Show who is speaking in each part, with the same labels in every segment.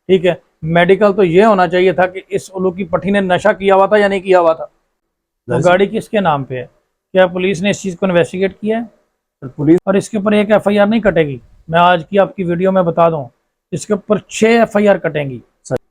Speaker 1: ठीक है, मेडिकल तो ये होना चाहिए था कि इस उलू की पट्टी ने नशा किया हुआ था या नहीं किया हुआ था। तो गाड़ी किसके नाम पे है? क्या पुलिस ने इस चीज़ को इन्वेस्टिगेट किया है?
Speaker 2: पुलिस
Speaker 1: और इसके ऊपर एक एफआईआर नहीं कटेगी? मैं आज की आपकी वीडियो में बता दूं, इसके ऊपर 6 एफआईआर कटेंगी।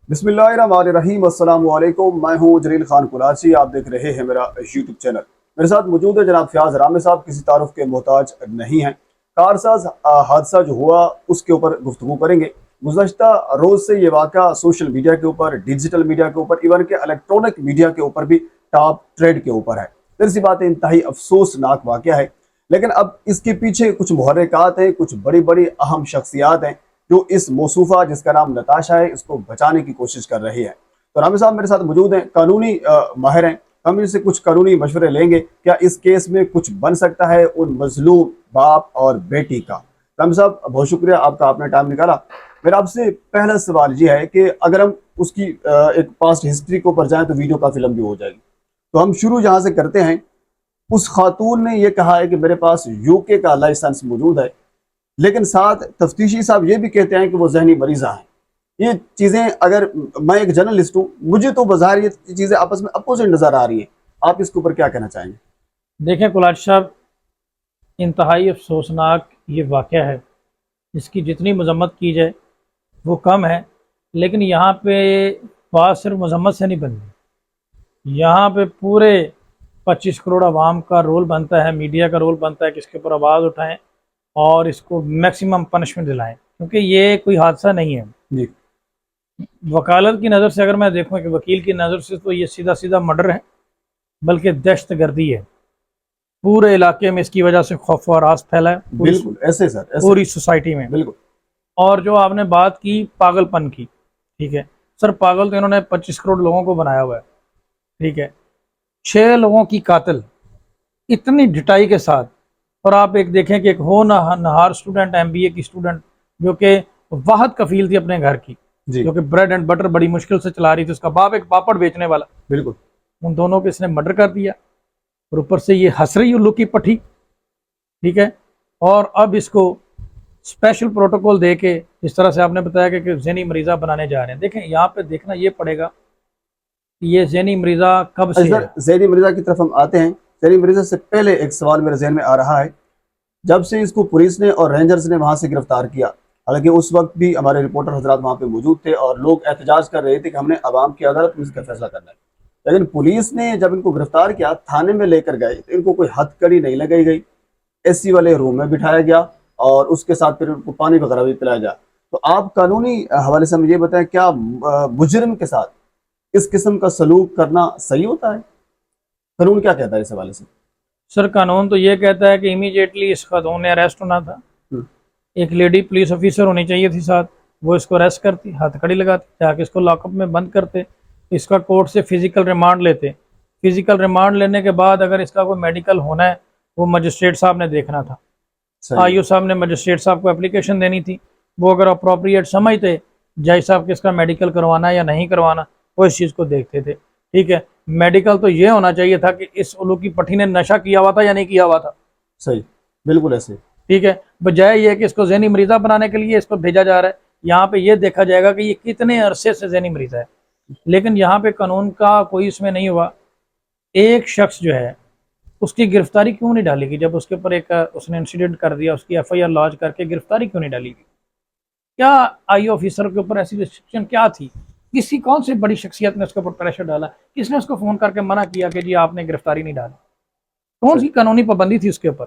Speaker 2: बिस्मिल्लाहिर्रहमानिर्रहीम, अस्सलाम वालेकुम। मैं हूं जलील खान कुराची, आप देख रहे हैं मेरा यूट्यूब चैनल। मेरे साथ मौजूद है जनाब फयाज रामे साहब, किसी तारुफ के मोहताज नहीं हैं। कारसाज हादसा जो हुआ उसके ऊपर गुफ्तगू करेंगे। गुज़श्ता रोज से ये वाक़ा सोशल मीडिया के ऊपर, डिजिटल मीडिया के ऊपर, इवन के इलेक्ट्रॉनिक मीडिया के ऊपर भी टॉप ट्रेड के ऊपर है। फिर सी बात है, इंतहाई अफसोसनाक वाक़या है। लेकिन अब इसके पीछे कुछ मुहर्रिकात हैं, कुछ बड़ी बड़ी अहम शख्सियात हैं जो इस मौसूफा जिसका नाम नताशा है इसको बचाने की कोशिश कर रही है। तो रामे साहब मेरे साथ मौजूद हैं, कानूनी माहिर हैं। हम इनसे कुछ कानूनी मशवरे लेंगे, क्या इस केस में कुछ बन सकता है उन मजलूम बाप और बेटी का। रामे साहब बहुत शुक्रिया आपका, आपने टाइम निकाला। मेरा आपसे पहला सवाल ये है कि अगर हम उसकी एक पास्ट हिस्ट्री के ऊपर जाएं तो वीडियो काफ़ी लंबी हो जाएगी, तो हम शुरू जहाँ से करते हैं। उस खातून ने यह कहा है कि मेरे पास यूके का लाइसेंस मौजूद है, लेकिन साथ तफ्तीशी साहब ये भी कहते हैं कि वो जहनी मरीजा हैं। ये चीज़ें, अगर मैं एक जर्नलिस्ट हूँ, मुझे तो बाज़ार ये चीज़ें आपस में अपोजिट नज़र आ रही है। आप इसके ऊपर क्या कहना चाहेंगे?
Speaker 1: देखें कुलाच साहब, इंतहाई अफसोसनाक ये वाक़या है। इसकी जितनी मजम्मत की जाए वो कम है। लेकिन यहाँ पे बात सिर्फ मजम्मत से नहीं बनती, यहाँ पे पूरे 25 करोड़ आवाम का रोल बनता है, मीडिया का रोल बनता है कि इसके ऊपर आवाज़ उठाएं और इसको मैक्सिमम पनिशमेंट दिलाएं, क्योंकि ये कोई हादसा नहीं है।
Speaker 2: जी।
Speaker 1: वकालत की नज़र से अगर मैं देखूँ कि वकील की नज़र से, तो ये सीधा सीधा मर्डर है, बल्कि दहशत गर्दी है। पूरे इलाके में इसकी वजह से खौफ और रास फैला है,
Speaker 2: बिल्कुल ऐसे सर, ऐसे
Speaker 1: पूरी सोसाइटी में।
Speaker 2: बिल्कुल।
Speaker 1: और जो आपने बात की पागलपन की, ठीक है सर, पागल तो इन्होंने 25 करोड़ लोगों को बनाया हुआ है, ठीक है। 6 लोगों की कातिल इतनी ढिटाई के साथ। और आप एक देखें कि एक हो नहार स्टूडेंट, एमबीए की स्टूडेंट, जो कि वाहद कफील थी अपने घर की, जो कि ब्रेड एंड बटर बड़ी मुश्किल से चला रही थी, उसका बाप एक पापड़ बेचने वाला,
Speaker 2: बिल्कुल।
Speaker 1: उन दोनों को इसने मर्डर कर दिया। और ऊपर से ये हंस रही उल्लू की पट्टी, ठीक है। और अब इसको स्पेशल प्रोटोकॉल दे के, जिस तरह से आपने बताया कि ज़हनी मरीज़ा बनाने जा रहे हैं, देखें यहाँ पे देखना ये पड़ेगा कि ये ज़हनी मरीज़ा कब से है।
Speaker 2: ज़हनी मरीज़ा की तरफ हम आते हैं। ज़हनी मरीज़ा से पहले एक सवाल मेरे जहन में आ रहा है। जब से इसको पुलिस ने और रेंजर्स ने वहाँ से गिरफ्तार किया, हालांकि उस वक्त भी हमारे रिपोर्टर हजरात वहाँ पे मौजूद थे और लोग एहतजाज कर रहे थे कि हमने अवाम की अदालत में इसका फैसला करना है, लेकिन पुलिस ने जब इनको गिरफ्तार किया, थाने में लेकर गए, तो इनको कोई हथकड़ी नहीं लगाई गई। एसी वाले रूम में बिठाया गया और उसके साथ फिर उनको पानी वगैरह भी पिलाया गया। तो आप कानूनी हवाले से मुझे बताएं, क्या मुजरिम के साथ इस किस्म का सलूक करना सही होता है? कानून क्या कहता है इस हवाले से?
Speaker 1: सर कानून तो ये कहता है कि इमीडिएटली इस खातून ने अरेस्ट होना था। एक लेडी पुलिस ऑफिसर होनी चाहिए थी साथ, वो इसको अरेस्ट करती, हथकड़ी लगाती, जाके इसको लॉकअप में बंद करते, इसका कोर्ट से फिजिकल रिमांड लेते। फिजिकल रिमांड लेने के बाद अगर इसका कोई मेडिकल होना है, वो मजिस्ट्रेट साहब ने देखना था। आईओ साहब ने मजिस्ट्रेट साहब को एप्लीकेशन देनी थी। वो अगर अप्रोप्रिएट समझते जज साहब कि इसका मेडिकल करवाना है या नहीं करवाना, वो इस चीज़ को देखते थे, ठीक है। मेडिकल तो ये होना चाहिए था कि इस उलू की पट्टी ने नशा किया हुआ था या नहीं किया हुआ था।
Speaker 2: सही, बिल्कुल ऐसे,
Speaker 1: ठीक है। बजाय ये कि इसको ज़हनी मरीज़ा बनाने के लिए इसको भेजा जा रहा है, यहाँ पे ये देखा जाएगा कि ये कितने अरसे से ज़हनी मरीज़ा है। लेकिन यहाँ पे कानून का कोई इसमें नहीं हुआ। एक शख्स जो है उसकी गिरफ्तारी क्यों नहीं डाली गई? जब उसके ऊपर एक उसने इंसिडेंट कर दिया, उसकी एफआईआर लॉन्च करके गिरफ्तारी क्यों नहीं डाली गई? क्या आई ऑफिसर के ऊपर ऐसी रिस्ट्रिक्शन क्या थी? किसी कौन सी बड़ी शख्सियत ने उसके ऊपर प्रेशर डाला? किसने उसको फोन करके मना किया कि जी आपने गिरफ्तारी नहीं डाली? कौन सी कानूनी पाबंदी थी उसके ऊपर?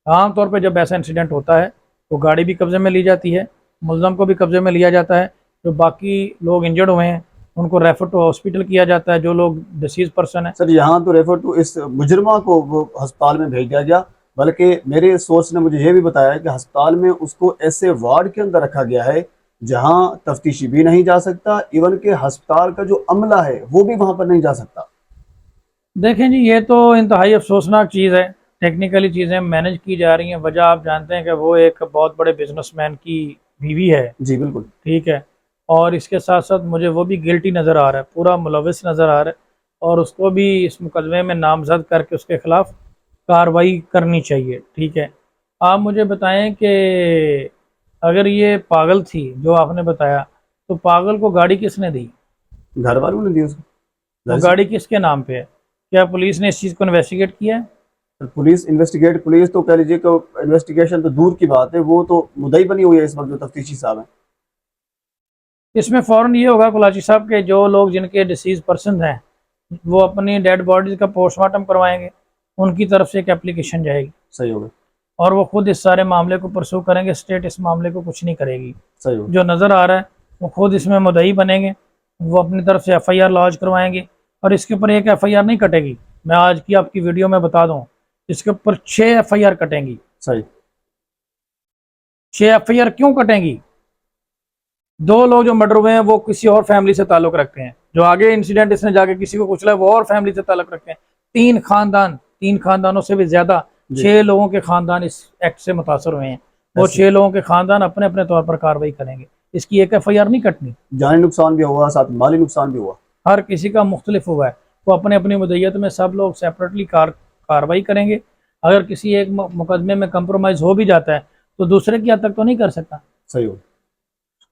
Speaker 1: आमतौर पर जब ऐसा इंसिडेंट होता है तो गाड़ी भी कब्जे में ली जाती है, मुलजम को भी कब्जे में लिया जाता है, जो बाकी लोग इंजर्ड हुए हैं उनको रेफर टू हॉस्पिटल किया जाता है, जो लोग डिसीज पर्सन है।
Speaker 2: सर यहाँ तो रेफर टू इस मुजरमा को वो अस्पताल में भेज दिया गया, बल्कि मेरे सोर्स ने मुझे ये भी बताया कि अस्पताल में उसको ऐसे वार्ड के अंदर रखा गया है जहाँ तफ्तीशी भी नहीं जा सकता, इवन के अस्पताल का जो अमला है वो भी वहाँ पर नहीं जा सकता।
Speaker 1: देखें जी, ये तो इंतहाई अफसोसनाक चीज़ है। टेक्निकली चीज़ें मैनेज की जा रही हैं। वजह आप जानते हैं कि वो एक बहुत बड़े बिजनेसमैन की बीवी है,
Speaker 2: जी बिल्कुल।
Speaker 1: ठीक है। और इसके साथ साथ मुझे वो भी गिल्टी नज़र आ रहा है, पूरा मुलविस नज़र आ रहा है, और उसको भी इस मुकदमे में नामजद करके उसके खिलाफ कार्रवाई करनी चाहिए, ठीक है। आप मुझे बताएं कि अगर ये पागल थी जो आपने बताया, तो पागल को गाड़ी किसने दी?
Speaker 2: घर वालों ने दी उसको।
Speaker 1: वो
Speaker 2: जाहिर सी-
Speaker 1: गाड़ी किसके नाम पे है? क्या पुलिस ने इस चीज़ को इन्वेस्टिगेट किया है?
Speaker 2: पुलिस तो कह लीजिए कि इन्वेस्टिगेशन तो दूर की बात है, वो तो मुद्दई बनी हुई है इस वक्त जो तफ्तीशी साहब है।
Speaker 1: इसमें फ़ौरन ये होगा कुलाची साहब के जो लोग जिनके डिसीज पर्सन हैं वो अपनी डेड बॉडीज़ का पोस्टमार्टम करवाएंगे, उनकी तरफ से एक एप्लीकेशन जाएगी
Speaker 2: सही होगा।
Speaker 1: और वो खुद इस सारे मामले को परसू करेंगे। स्टेट इस मामले को कुछ नहीं करेगी।
Speaker 2: सही होगा।
Speaker 1: जो नज़र आ रहा है वो खुद इसमें मुद्दई बनेंगे, वो अपनी तरफ से एफआईआर लॉन्च करवाएंगे और इसके ऊपर एक एफआईआर नहीं कटेगी। मैं आज की आपकी वीडियो में बता दूं, इसके ऊपर 6 एफआईआर कटेंगी।
Speaker 2: सही।
Speaker 1: 6 एफआईआर क्यों कटेंगी? 2 लोग जो मर्डर हुए हैं वो किसी और फैमिली से ताल्लुक रखते हैं, जो आगे इंसिडेंट इसने जाके किसी को कुचला है वो और फैमिली से ताल्लुक रखते हैं। 3 खानदानों से भी ज्यादा, 6 लोगों के खानदान इस एक्ट से मुतासर हुए हैं। वो 6 लोगों के खानदान अपने अपने तौर पर कार्रवाई करेंगे। इसकी एक एफआईआर नहीं कटनी।
Speaker 2: जानी नुकसान भी हुआ, साथ माली नुकसान भी हुआ,
Speaker 1: हर किसी का मुख्तलिफ हुआ है। वो अपने अपनी मुद्दत में सब लोग सेपरेटली कार्रवाई करेंगे। अगर किसी एक मुकदमे में कंप्रोमाइज हो भी जाता है तो दूसरे की हद तक तो नहीं कर सकता।
Speaker 2: सही हो।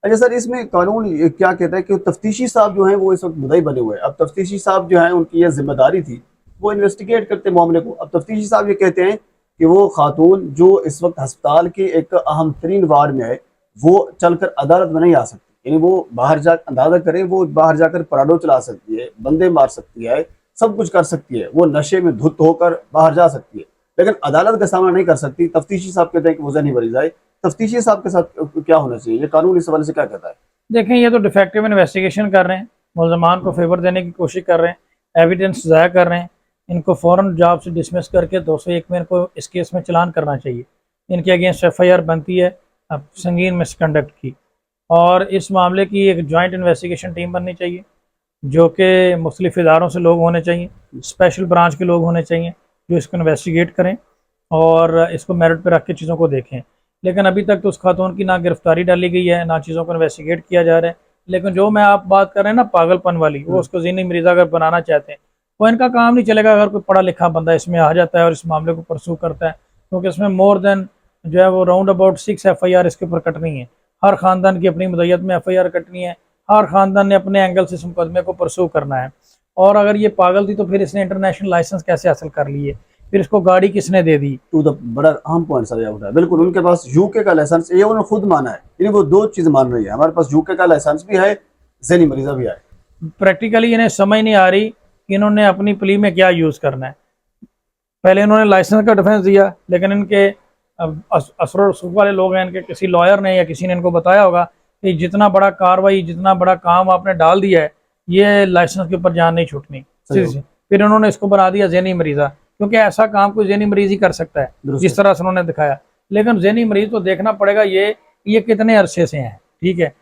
Speaker 2: अच्छा सर, इसमें कानून ये क्या कहता है कि तफ्तीशी साहब जो हैं वो इस वक्त मुद्दई बने हुए हैं। अब तफ्तीशी साहब जो हैं उनकी यह जिम्मेदारी थी, वो इन्वेस्टिगेट करते मामले को। अब तफ्तीशी साहब ये कहते हैं कि वो खातून जो इस वक्त अस्पताल के एक अहम तरीन वार्ड में है, वो चलकर अदालत में नहीं आ सकती। यानी वो बाहर जा अंदाजा करें, वो बाहर जाकर पराडो चला सकती है, बंदे मार सकती है, सब कुछ कर सकती है, वो नशे में धुत होकर बाहर जा सकती है, लेकिन अदालत का सामना नहीं कर सकती। तफ्तीशी साहब कहते हैं कि वो जहनी मरीज आए। तफ्तीशी साहब के साथ क्या होना चाहिए, ये कानून इस हवाले से क्या कहता है?
Speaker 1: देखें, ये तो डिफेक्टिव इन्वेस्टिगेशन कर रहे हैं, मुलजमान को फेवर देने की कोशिश कर रहे हैं, एविडेंस ज़ाया कर रहे हैं। इनको फ़ौरन जॉब से डिसमिस करके 201 में इनको इस केस में चलान करना चाहिए। इनके अगेंस्ट एफआईआर बनती है अब संगीन मिसकंडक्ट की, और इस मामले की एक जॉइंट इन्वेस्टिगेशन टीम बननी चाहिए जो कि मुख्तलिफ इदारों से लोग होने चाहिए, स्पेशल ब्रांच के लोग होने चाहिए जो इसको इन्वेस्टिगेट करें और इसको मेरिट पर रख के चीज़ों को देखें। लेकिन अभी तक तो उस खातून की ना गिरफ्तारी डाली गई है, ना चीज़ों को इन्वेस्टिगेट किया जा रहा है। लेकिन जो मैं आप बात कर रहे हैं ना पागलपन वाली, वो उसको ज़हनी मरीज़ अगर बनाना चाहते हैं वो इनका काम नहीं चलेगा। अगर कोई पढ़ा लिखा बंदा इसमें आ जाता है और इस मामले को परसू करता है, क्योंकि इसमें मोर देन जो है वो राउंड अबाउट 6 एफआईआर इसके ऊपर कटनी है। हर ख़ानदान की अपनी मुद्दत में एफआईआर कटनी है, हर ख़ानदान ने अपने एंगल से इस मुकदमे को परसू करना है। और अगर ये पागल थी तो फिर इसने इंटरनेशनल लाइसेंस कैसे हासिल कर लिए? फिर इसको गाड़ी किसने दे दी?
Speaker 2: टू द बड़ा अहम पॉइंट सर उठा है। बिल्कुल, उनके पास यूके का लाइसेंस, ये उन्होंने खुद माना है। यानी वो 2 चीज मान रही है, हमारे पास यूके का लाइसेंस भी है, जहनी मरीजा भी है।
Speaker 1: प्रैक्टिकली इन्हें समझ नहीं आ रही कि इन्होंने अपनी प्ली में क्या यूज़ करना है। पहले इन्होंने लाइसेंस का डिफेंस दिया, लेकिन इनके असर रसूख वाले लोग हैं, इनके किसी लॉयर ने या किसी ने इनको बताया होगा कि जितना बड़ा कार्रवाई, जितना बड़ा काम आपने डाल दिया है, ये लाइसेंस के ऊपर जान नहीं छूटनी। फिर उन्होंने इसको बना दिया ज़हनी मरीज़ा, क्योंकि ऐसा काम कोई ज़हनी मरीज ही कर सकता है जिस तरह से उन्होंने दिखाया। लेकिन ज़हनी मरीज तो देखना पड़ेगा ये कितने अरसे से हैं। ठीक है,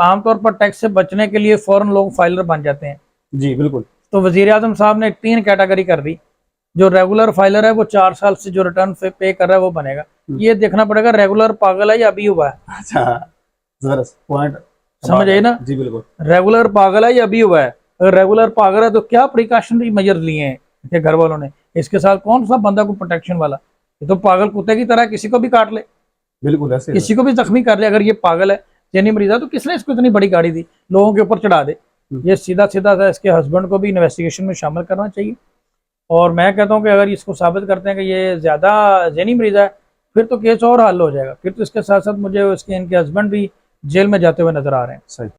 Speaker 1: आमतौर पर टैक्स से बचने के लिए फ़ौरन लोग फाइलर बन जाते हैं।
Speaker 2: जी बिल्कुल।
Speaker 1: तो वज़ीर आज़म साहब ने 3 कैटेगरी कर दी। जो रेगुलर फाइलर है वो 4 साल से जो रिटर्न पे कर रहा है वो बनेगा। ये देखना पड़ेगा रेगुलर पागल है या अभी हुआ है।
Speaker 2: अच्छा, जबरदस्त पॉइंट,
Speaker 1: समझ आई ना?
Speaker 2: जी बिल्कुल।
Speaker 1: रेगुलर पागल है या अभी हुआ है? अगर रेगुलर पागल है तो क्या प्रिकॉशनरी मेजर लिए हैं इनके घर वालों ने? इसके साथ कौन सा बंदा को प्रोटेक्शन वाला? ये तो पागल कुत्ते की तरह किसी को भी काट ले,
Speaker 2: बिल्कुल ऐसे
Speaker 1: किसी को भी जख्मी कर ले। अगर ये पागल है, जहनी मरीज है, तो किसने इसको इतनी बड़ी गाड़ी दी? लोगों के ऊपर चढ़ा दे। ये सीधा सीधा सा इसके हस्बैंड को भी इन्वेस्टिगेशन में शामिल करना चाहिए। और मैं कहता हूँ कि अगर इसको साबित करते हैं कि ये ज़्यादा जहनी मरीज है, फिर तो केस और हल हो जाएगा। फिर तो इसके साथ साथ मुझे इसके इनके हस्बैंड भी जेल में जाते हुए नजर आ रहे हैं।
Speaker 2: सही।